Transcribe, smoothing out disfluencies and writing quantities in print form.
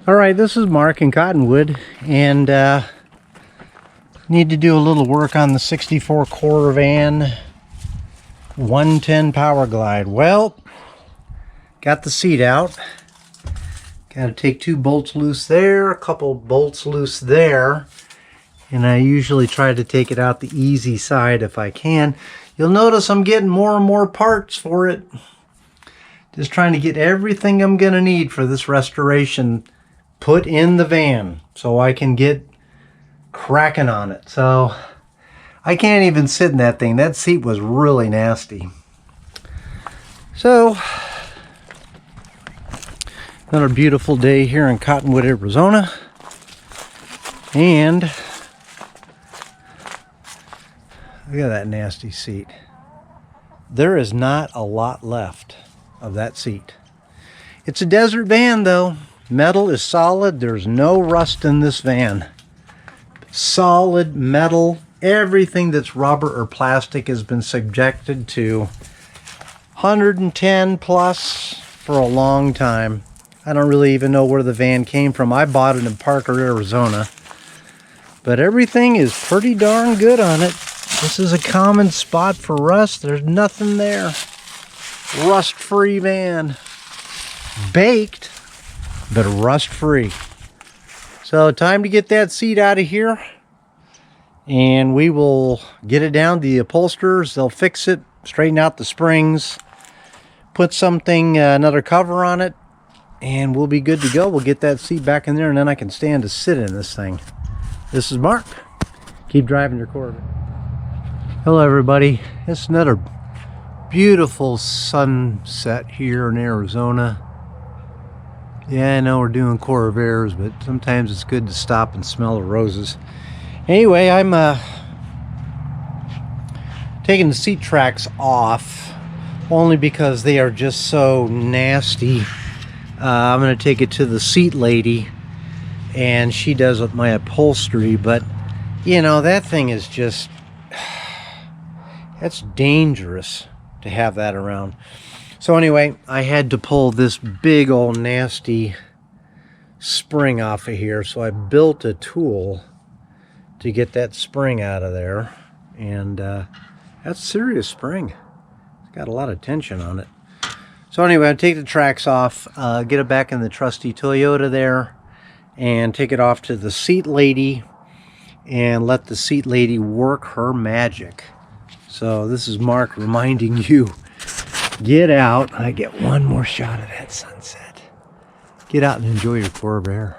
Alright, this is Mark in Cottonwood, and need to do a little work on the 64 Corvan 110 Power Glide. Well, got the seat out. Got to take 2 bolts loose there, a couple bolts loose there, and I usually try to take it out the easy side if I can. You'll notice I'm getting more and more parts for it. Just trying to get everything I'm going to need for this restoration put in the van so I can get cracking on it. So I can't even sit in that thing. That seat was really nasty. So another beautiful day here in Cottonwood, Arizona, and look at that nasty seat. There is not a lot left of that seat. It's a desert van though. Metal is solid. There's no rust in this van. Solid metal. Everything that's rubber or plastic has been subjected to 110 plus for a long time. I don't really even know where the van came from. I bought it in Parker, Arizona. But everything is pretty darn good on it. This is a common spot for rust. There's nothing there. Rust-free van. Baked, but rust-free. So time to get that seat out of here. And we will get it down to the upholsterers. They'll fix it, straighten out the springs, put something, another cover on it, and we'll be good to go. We'll get that seat back in there, and then I can stand to sit in this thing. This is Mark. Keep driving your Corvair. Hello everybody. It's another beautiful sunset here in Arizona. Yeah, I know we're doing Corvairs, but sometimes it's good to stop and smell the roses. Anyway, I'm taking the seat tracks off only because they are just so nasty. I'm going to take it to the seat lady, and she does with my upholstery, but you know, that thing is just, that's dangerous to have that around. So anyway, I had to pull this big old nasty spring off of here, so I built a tool to get that spring out of there, and that's a serious spring. It's got a lot of tension on it. So anyway, I take the tracks off, get it back in the trusty Toyota there, and take it off to the seat lady and let the seat lady work her magic. So this is Mark reminding you, get out. I get one more shot of that sunset. Get out and enjoy your Corvair.